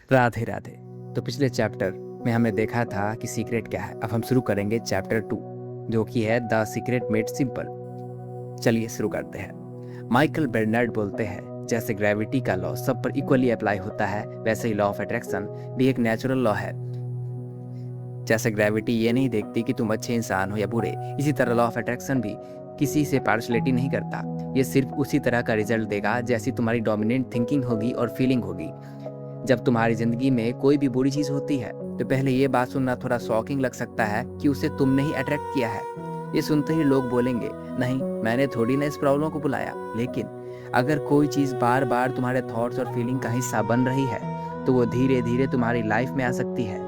राधे राधे। तो पिछले चैप्टर में हमने देखा था कि सीक्रेट क्या है। अब हम शुरू करेंगे चैप्टर 2 जो कि है द सीक्रेट मेड सिंपल। चलिए शुरू करते हैं। माइकल बेर्नर्ड बोलते हैं, जैसे ग्रेविटी का लॉ सब पर इक्वली अप्लाई होता है, वैसे ही लॉ ऑफ अट्रैक्शन भी एक नेचुरल लॉ है। जैसे ग्रेविटी ये नहीं देखती कि तुम अच्छे इंसान हो या बुरे, इसी तरह लॉ ऑफ अट्रैक्शन भी किसी से पार्शलिटी नहीं करता। ये सिर्फ उसी तरह का रिजल्ट देगा जैसी तुम्हारी डोमिनेंट थिंकिंग होगी और फीलिंग होगी। जब तुम्हारी जिंदगी में कोई भी बुरी चीज होती है तो पहले ये बात सुनना थोड़ा शॉकिंग लग सकता है कि उसे तुमने ही अट्रैक्ट किया है। ये सुनते ही लोग बोलेंगे, नहीं मैंने थोड़ी ना इस प्रॉब्लम को बुलाया। लेकिन अगर कोई चीज बार बार तुम्हारे थॉट्स और फीलिंग का हिस्सा बन रही है तो वो धीरे धीरे तुम्हारी लाइफ में आ सकती है।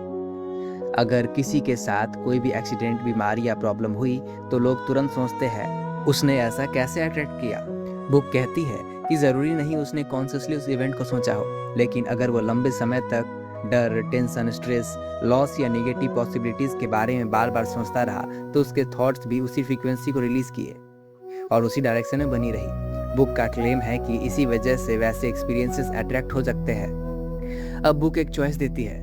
अगर किसी के साथ कोई भी एक्सीडेंट, बीमारी या प्रॉब्लम हुई तो लोग तुरंत सोचते हैं उसने ऐसा कैसे अट्रैक्ट किया। बुक कहती है कि ज़रूरी नहीं उसने कॉन्शियसली उस इवेंट को सोचा हो, लेकिन अगर वो लंबे समय तक डर, टेंशन, स्ट्रेस, लॉस या नेगेटिव पॉसिबिलिटीज़ के बारे में बार बार सोचता रहा तो उसके थॉट्स भी उसी फ्रीक्वेंसी को रिलीज़ किए और उसी डायरेक्शन में बनी रही। बुक का क्लेम है कि इसी वजह से वैसे एक्सपीरियंसेस अट्रैक्ट हो सकते हैं। अब बुक एक चॉइस देती है,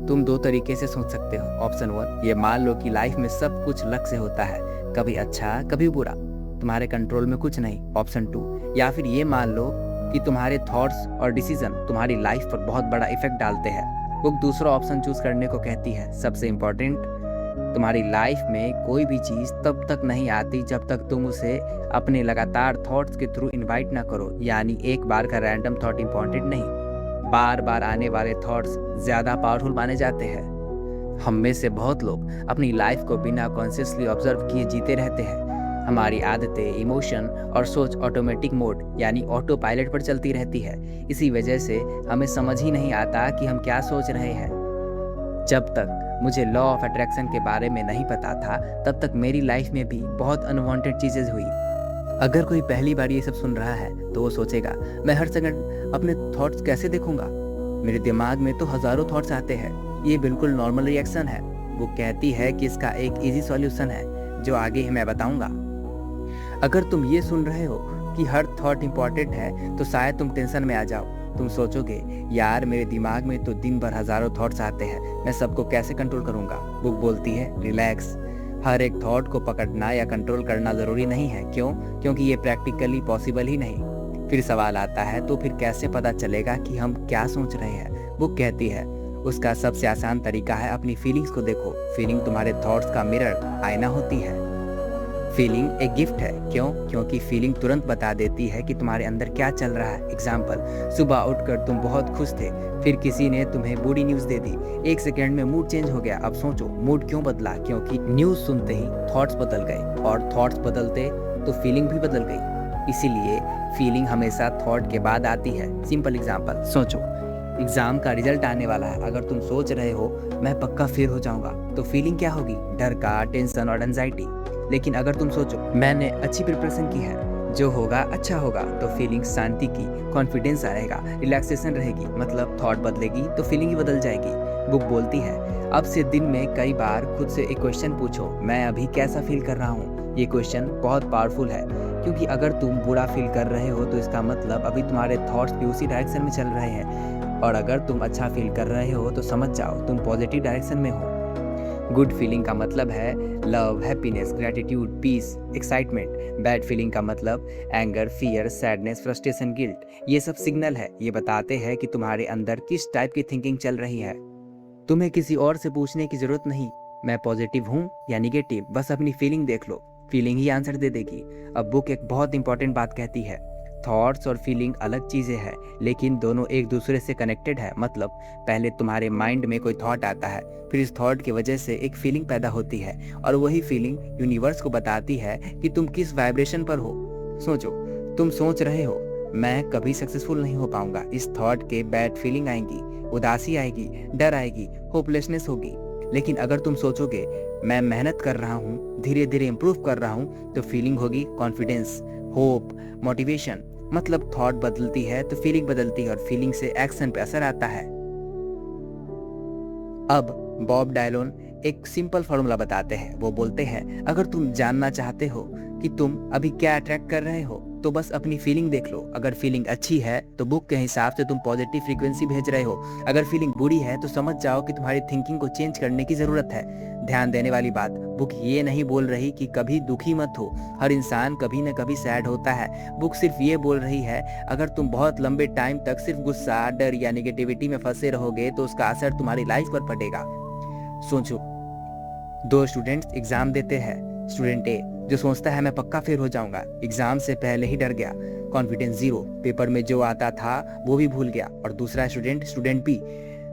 तुम दो तरीके से सोच सकते हो। ऑप्शन 1, ये मान लो कि लाइफ में सब कुछ लक से होता है, कभी अच्छा कभी बुरा, तुम्हारे कंट्रोल में कुछ नहीं। ऑप्शन 2, या फिर ये मान लो कि तुम्हारे थॉट्स और डिसीजन तुम्हारी लाइफ पर बहुत बड़ा इफेक्ट डालते हैं। बुक दूसरा ऑप्शन चूज करने को कहती है। सबसे इम्पोर्टेंट, तुम्हारी लाइफ में कोई भी चीज़ तब तक नहीं आती जब तक तुम उसे अपने लगातार थॉट्स के थ्रू इन्वाइट ना करो। यानी एक बार का रैंडम थॉट इम्पोर्टेंट नहीं, बार बार आने वाले थॉट्स ज़्यादा पावरफुल माने जाते हैं। हम में से बहुत लोग अपनी लाइफ को बिना कॉन्शियसली ऑब्जर्व किए जीते रहते हैं। हमारी आदतें, इमोशन और सोच ऑटोमेटिक मोड यानी ऑटो पायलट पर चलती रहती है। इसी वजह से हमें समझ ही नहीं आता कि हम क्या सोच रहे हैं। जब तक मुझे लॉ ऑफ अट्रैक्शन के बारे में नहीं पता था तब तक मेरी लाइफ में भी बहुत अनवांटेड चीज़ें हुई। अगर कोई पहली बार ये सब सुन रहा है तो वो सोचेगा, मैं हर सेकंड अपने थॉट्स कैसे देखूंगा, मेरे दिमाग में तो हज़ारों थॉट्स आते हैं। ये बिल्कुल नॉर्मल रिएक्शन है। वो कहती है कि इसका एक इजी सॉल्यूशन है जो आगे मैं बताऊंगा। अगर तुम ये सुन रहे हो कि हर थॉट इम्पॉर्टेंट है तो शायद तुम टेंशन में आ जाओ। तुम सोचोगे, यार मेरे दिमाग में तो दिन भर हज़ारों थॉट्स आते हैं, मैं सबको कैसे कंट्रोल करूंगा। बुक बोलती है, रिलैक्स। हर एक थॉट को पकड़ना या कंट्रोल करना ज़रूरी नहीं है। क्यों? क्योंकि ये प्रैक्टिकली पॉसिबल ही नहीं। फिर सवाल आता है, तो फिर कैसे पता चलेगा कि हम क्या सोच रहे हैं। बुक कहती है, उसका सबसे आसान तरीका है अपनी फीलिंग्स को देखो। फीलिंग तुम्हारे थॉट्स का मिरर, आईना होती है। फीलिंग एक गिफ्ट है। क्यों? क्योंकि फीलिंग तुरंत बता देती है कि तुम्हारे अंदर क्या चल रहा है। एग्जाम्पल, सुबह उठकर तुम बहुत खुश थे, फिर किसी ने तुम्हें बुरी न्यूज़ दे दी, एक सेकेंड में मूड चेंज हो गया। अब सोचो, मूड क्यों बदला? क्योंकि न्यूज़ सुनते ही थॉट्स बदल गए, और थॉट्स बदलते तो फीलिंग भी बदल गई। इसीलिए फीलिंग हमेशा थॉट के बाद आती है। सिंपल एग्जाम्पल, सोचो एग्जाम का रिजल्ट आने वाला है। अगर तुम सोच रहे हो मैं पक्का फेल हो जाऊंगा तो फीलिंग क्या होगी? डर का, टेंशन और एंजाइटी। लेकिन अगर तुम सोचो मैंने अच्छी प्रिपरेशन की है, जो होगा अच्छा होगा, तो फीलिंग शांति की, कॉन्फिडेंस आएगा, रिलैक्सेशन रहेगी। मतलब थॉट बदलेगी तो फीलिंग ही बदल जाएगी। बुक बोलती है, अब से दिन में कई बार खुद से एक क्वेश्चन पूछो, मैं अभी कैसा फील कर रहा हूँ। ये क्वेश्चन बहुत पावरफुल है, क्योंकि अगर तुम बुरा फील कर रहे हो तो इसका मतलब अभी तुम्हारे थॉट्स भी उसी डायरेक्शन में चल रहे हैं, और अगर तुम अच्छा फील कर रहे हो तो समझ जाओ तुम पॉजिटिव डायरेक्शन में हो। गुड फीलिंग का मतलब है love, happiness, gratitude, peace, excitement. Bad feeling का मतलब anger, fear, sadness, frustration, guilt. ये सब सिग्नल है, ये बताते हैं कि तुम्हारे अंदर किस टाइप की थिंकिंग चल रही है। तुम्हें किसी और से पूछने की जरूरत नहीं, मैं पॉजिटिव हूँ या निगेटिव, बस अपनी फीलिंग देख लो, फीलिंग ही आंसर दे देगी। अब बुक एक बहुत इंपॉर्टेंट बात कहती है, थॉट्स और फीलिंग अलग चीज़ें हैं, लेकिन दोनों एक दूसरे से कनेक्टेड है। मतलब पहले तुम्हारे माइंड में कोई थॉट आता है, फिर इस थॉट की वजह से एक फीलिंग पैदा होती है, और वही फीलिंग यूनिवर्स को बताती है कि तुम किस वाइब्रेशन पर हो। सोचो, तुम सोच रहे हो मैं कभी सक्सेसफुल नहीं हो पाऊंगा, इस थॉट के बैड फीलिंग आएंगी, उदासी आएगी, डर आएगी, होपलेसनेस होगी। लेकिन अगर तुम सोचोगे मैं मेहनत कर रहा हूँ, धीरे धीरे इम्प्रूव कर रहा हूँ, तो फीलिंग होगी कॉन्फिडेंस, होप, मोटिवेशन। मतलब थॉट बदलती है तो फीलिंग बदलती है, और फीलिंग से एक्शन पे असर आता है। अब बॉब डायलोन एक सिंपल फॉर्मूला बताते हैं। वो बोलते हैं, अगर तुम जानना चाहते हो कि तुम अभी क्या अट्रैक्ट कर रहे हो तो बस अपनी फीलिंग देख लो। अगर फीलिंग अच्छी है तो बुक के हिसाब से तुम पॉजिटिव फ्रीक्वेंसी भेज रहे हो। अगर फीलिंग बुरी है तो समझ जाओ कि तुम्हारी थिंकिंग को चेंज करने की जरूरत है। ध्यान देने वाली बात, बुक ये नहीं बोल रही कि कभी दुखी मत हो। हर इंसान कभी न कभी सैड होता है। बुक सिर्फ ये बोल रही है, अगर तुम बहुत लंबे टाइम तक सिर्फ गुस्सा, डर या नेगेटिविटी में फंसे रहोगे तो उसका असर तुम्हारी लाइफ पर पड़ेगा। सोचो, दो स्टूडेंट्स एग्जाम देते हैं। स्टूडेंट ए जो सोचता है मैं पक्का फेल हो जाऊंगा, एग्जाम से पहले ही डर गया, कॉन्फिडेंस जीरो, पेपर में जो आता था वो भी भूल गया। और दूसरा स्टूडेंट बी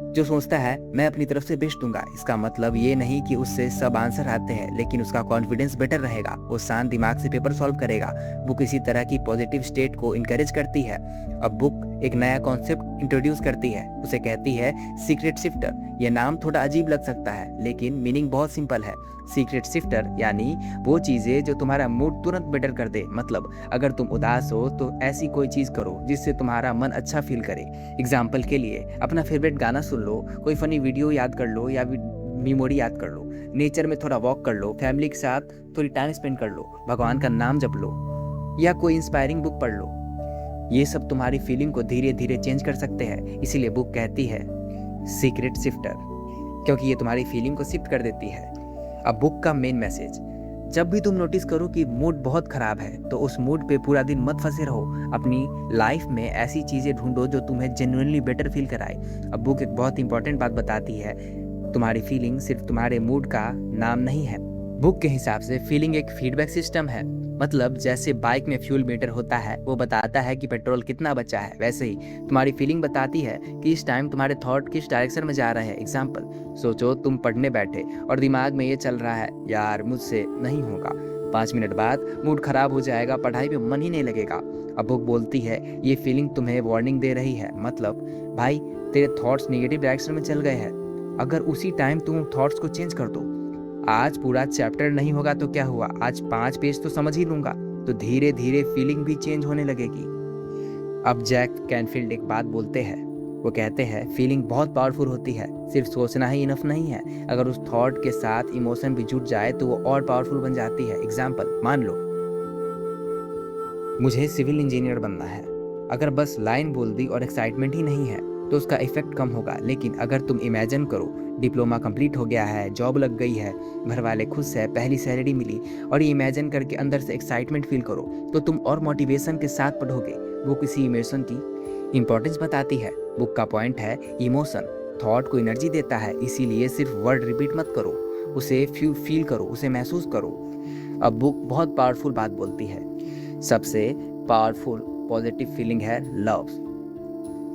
जो सोचता है मैं अपनी तरफ से बेस्ट दूंगा। इसका मतलब ये नहीं कि उससे सब आंसर आते हैं, लेकिन उसका कॉन्फिडेंस बेटर रहेगा, वो शांत दिमाग से पेपर सॉल्व करेगा। बुक इसी तरह की पॉजिटिव स्टेट को इनकरेज करती है। अब बुक एक नया कॉन्सेप्ट इंट्रोड्यूस करती है, उसे कहती है सीक्रेट शिफ्टर। ये नाम थोड़ा अजीब लग सकता है, लेकिन मीनिंग बहुत सिंपल है। सीक्रेट शिफ्टर यानी वो चीजें जो तुम्हारा मूड तुरंत बेटर कर दे। मतलब अगर तुम उदास हो तो ऐसी कोई चीज करो जिससे तुम्हारा मन अच्छा फील करे। एग्जाम्पल के लिए अपना फेवरेट गाना सुन लो, कोई फनी वीडियो याद कर लो या मेमोरी याद कर लो, नेचर में थोड़ा वॉक कर लो, फैमिली के साथ थोड़ी टाइम स्पेंड कर लो, भगवान का नाम जप लो या कोई इंस्पायरिंग बुक पढ़ लो। ये सब तुम्हारी फीलिंग को धीरे धीरे चेंज कर सकते हैं। इसीलिए बुक कहती है सीक्रेट शिफ्टर, क्योंकि ये तुम्हारी फीलिंग को शिफ्ट कर देती है। अब बुक का मेन मैसेज, जब भी तुम नोटिस करो कि मूड बहुत खराब है तो उस मूड पे पूरा दिन मत फंसे रहो। अपनी लाइफ में ऐसी चीजें ढूंढो जो तुम्हें जेन्युइनली बेटर फील कराए। अब बुक एक बहुत इंपॉर्टेंट बात बताती है, तुम्हारी फीलिंग सिर्फ तुम्हारे मूड का नाम नहीं है। बुक के हिसाब से फीलिंग एक फीडबैक सिस्टम है। मतलब जैसे बाइक में फ्यूल मीटर होता है, वो बताता है कि पेट्रोल कितना बचा है, वैसे ही तुम्हारी फीलिंग बताती है कि इस टाइम तुम्हारे थॉट किस डायरेक्शन में जा रहे हैं। एग्जाम्पल, सोचो तुम पढ़ने बैठे और दिमाग में ये चल रहा है यार मुझसे नहीं होगा, 5 मिनट बाद मूड खराब हो जाएगा, पढ़ाई में मन ही नहीं लगेगा। अब बुक बोलती है ये फीलिंग तुम्हें वार्निंग दे रही है। मतलब भाई तेरे थॉट्स नेगेटिव डायरेक्शन में चल गए हैं, अगर उसी टाइम तुम थॉट्स को चेंज कर दो। आज पूरा चैप्टर नहीं होगा तो क्या हुआ, आज 5 पेज तो समझ ही लूंगा, तो धीरे धीरे फीलिंग भी चेंज होने लगेगी। अब जैक कैनफील्ड एक बात बोलते हैं, वो कहते हैं फीलिंग बहुत पावरफुल होती है, सिर्फ सोचना ही इनफ नहीं है, अगर उस थॉट के साथ इमोशन भी जुड़ जाए तो वो और पावरफुल बन जाती है। एग्जाम्पल, मान लो मुझे सिविल इंजीनियर बनना है, अगर बस लाइन बोल दी और एक्साइटमेंट ही नहीं है तो उसका इफेक्ट कम होगा। लेकिन अगर तुम इमेजिन करो डिप्लोमा कंप्लीट हो गया है, जॉब लग गई है, घर वाले खुश है, पहली सैलरी मिली, और ये इमेजिन करके अंदर से एक्साइटमेंट फील करो तो तुम और मोटिवेशन के साथ पढ़ोगे। वो किसी इमोशन की इंपॉर्टेंस बताती है। बुक का पॉइंट है इमोशन थॉट को एनर्जी देता है, इसीलिए सिर्फ वर्ड रिपीट मत करो, उसे फील करो, उसे महसूस करो। अब बुक बहुत पावरफुल बात बोलती है, सबसे पावरफुल पॉजिटिव फीलिंग है लव।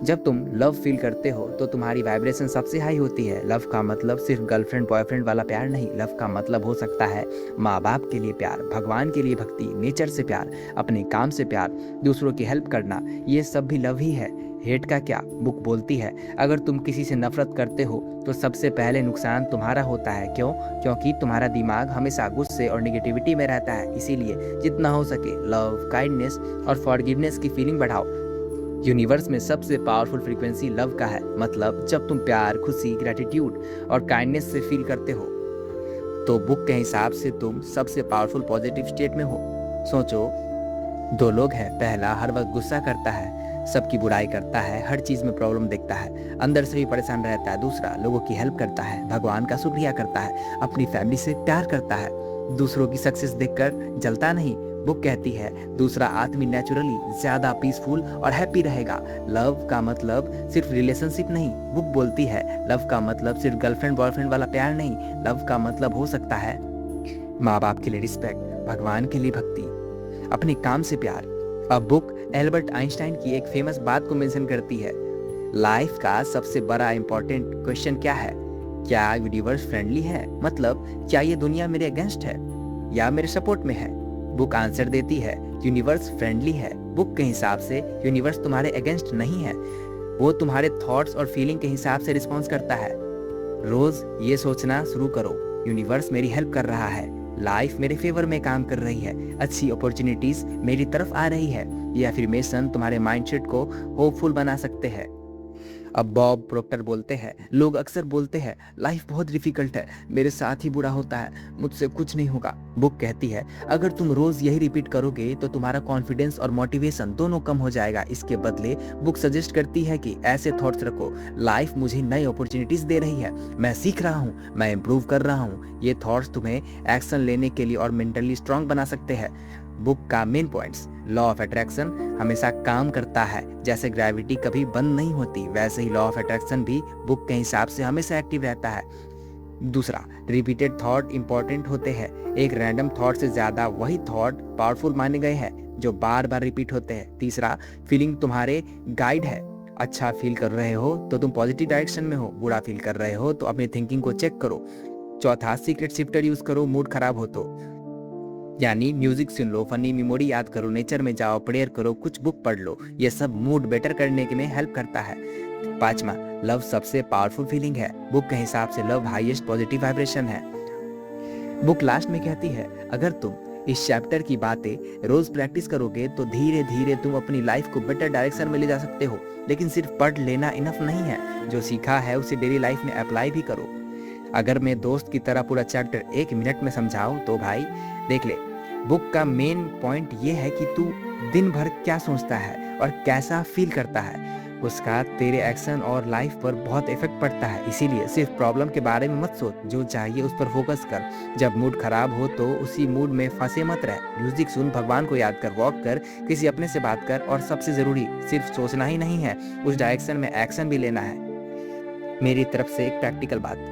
जब तुम लव फील करते हो तो तुम्हारी वाइब्रेशन सबसे हाई होती है। लव का मतलब सिर्फ गर्लफ्रेंड बॉयफ्रेंड वाला प्यार नहीं, लव का मतलब हो सकता है माँ बाप के लिए प्यार, भगवान के लिए भक्ति, नेचर से प्यार, अपने काम से प्यार, दूसरों की हेल्प करना, ये सब भी लव ही है। हेट का क्या? बुक बोलती है अगर तुम किसी से नफरत करते हो तो सबसे पहले नुकसान तुम्हारा होता है। क्यों? क्योंकि तुम्हारा दिमाग हमेशा गुस्से और नेगेटिविटी में रहता है। इसीलिए जितना हो सके लव, काइंडनेस और फॉरगिवनेस की फीलिंग बढ़ाओ। यूनिवर्स में सबसे पावरफुल फ्रीक्वेंसी लव का है। मतलब जब तुम प्यार, खुशी, ग्रेटिट्यूड और काइंडनेस से फील करते हो तो बुक के हिसाब से तुम सबसे पावरफुल पॉजिटिव स्टेट में हो। सोचो, 2 लोग हैं, पहला हर वक्त गुस्सा करता है, सबकी बुराई करता है, हर चीज में प्रॉब्लम देखता है, अंदर से भी परेशान रहता है। दूसरा लोगों की हेल्प करता है, भगवान का शुक्रिया करता है, अपनी फैमिली से प्यार करता है, दूसरों की सक्सेस देखकर जलता नहीं। बुक कहती है दूसरा आदमी नेचुरली ज्यादा पीसफुल और हैप्पी रहेगा। लव का मतलब सिर्फ रिलेशनशिप नहीं, बुक बोलती है लव का मतलब सिर्फ गर्लफ्रेंड बॉयफ्रेंड वाला प्यार नहीं, लव का मतलब हो सकता है माँ बाप के लिए रिस्पेक्ट, भगवान के लिए भक्ति, अपने काम से प्यार। अब बुक एल्बर्ट आइंस्टाइन की एक फेमस बात को मेंशन करती है, लाइफ का सबसे बड़ा इंपॉर्टेंट क्वेश्चन क्या है? क्या यूनिवर्स फ्रेंडली है? मतलब क्या ये दुनिया मेरे अगेंस्ट है या मेरे सपोर्ट में है? बुक आंसर देती है यूनिवर्स फ्रेंडली है। बुक के हिसाब से यूनिवर्स तुम्हारे अगेंस्ट नहीं है, वो तुम्हारे थॉट्स और फीलिंग के हिसाब से रिस्पॉन्स करता है। रोज ये सोचना शुरू करो, यूनिवर्स मेरी हेल्प कर रहा है, लाइफ मेरे फेवर में काम कर रही है, अच्छी अपॉर्चुनिटीज मेरी तरफ आ रही है। ये अफर्मेशन तुम्हारे माइंडसेट को होपफुल बना सकते हैं। अब बॉब प्रोक्टर बोलते हैं, लोग अक्सर बोलते हैं लाइफ बहुत डिफिकल्ट है, मेरे साथ ही बुरा होता है, मुझसे कुछ नहीं होगा। बुक कहती है अगर तुम रोज यही रिपीट करोगे तो तुम्हारा कॉन्फिडेंस और मोटिवेशन दोनों कम हो जाएगा। इसके बदले बुक सजेस्ट करती है कि ऐसे थॉट्स रखो, लाइफ मुझे नई अपॉर्चुनिटीज दे रही है, मैं सीख रहा हूँ, मैं इम्प्रूव कर रहा हूँ। ये थॉट्स तुम्हें एक्शन लेने के लिए और मेंटली स्ट्रांग बना सकते हैं। बुक का main points, law of attraction हमेशा काम करता है, जैसे ग्रेविटी कभी बंद नहीं होती वैसे ही लॉ ऑफ अट्रैक्शन भी बुक के हिसाब से हमेशा एक्टिव रहता है। दूसरा, रिपीटेड थॉट इंपॉर्टेंट होते हैं, एक रैंडम थॉट से ज्यादा वही थॉट पावरफुल माने गए हैं जो बार बार रिपीट होते हैं। तीसरा, फीलिंग तुम्हारे गाइड है, अच्छा फील कर रहे हो तो तुम पॉजिटिव डायरेक्शन में हो, बुरा फील कर रहे हो तो अपनी थिंकिंग को चेक करो। चौथा, सीक्रेट शिफ्टर यूज करो मूड खराब हो तो, यानी म्यूजिक सुन लो, फनी मेमोरी याद करो, नेचर में जाओ, प्रेयर करो, कुछ बुक पढ़ लो, ये सब मूड बेटर करने के में हेल्प करता है। पांचवा, लव सबसे पावरफुल फीलिंग है, बुक के हिसाब से लव हाईएस्ट पॉजिटिव वाइब्रेशन है। बुक लास्ट में कहती है अगर तुम इस चैप्टर की बातें रोज प्रैक्टिस करोगे तो धीरे धीरे तुम अपनी लाइफ को बेटर डायरेक्शन में ले जा सकते हो। लेकिन सिर्फ पढ़ लेना इनफ नहीं है, जो सीखा है उसे डेली लाइफ में अप्लाई भी करो। अगर मैं दोस्त की तरह पूरा चैप्टर 1 मिनट में समझाऊं तो भाई देख ले, बुक का मेन पॉइंट ये है कि तू दिन भर क्या सोचता है और कैसा फील करता है, उसका तेरे एक्शन और लाइफ पर बहुत इफेक्ट पड़ता है। इसीलिए सिर्फ प्रॉब्लम के बारे में मत सोच, जो चाहिए उस पर फोकस कर। जब मूड खराब हो तो उसी मूड में फंसे मत रह, म्यूजिक सुन, भगवान को याद कर, वॉक कर, किसी अपने से बात कर, और सबसे जरूरी सिर्फ सोचना ही नहीं है, उस डायरेक्शन में एक्शन भी लेना है। मेरी तरफ से एक प्रैक्टिकल बात,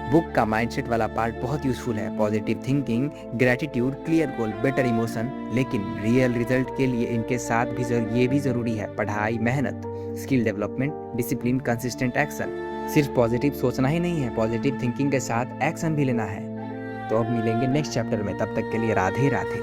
बुक का माइंडसेट वाला पार्ट बहुत यूजफुल है, positive thinking, gratitude, clear goal, better emotion, लेकिन रियल रिजल्ट के लिए इनके साथ भी ये भी जरूरी है पढ़ाई, मेहनत, skill development, discipline, consistent action. सिर्फ पॉजिटिव सोचना ही नहीं है, पॉजिटिव थिंकिंग के साथ एक्शन भी लेना है। तो अब मिलेंगे नेक्स्ट चैप्टर में, तब तक के लिए राधे राधे।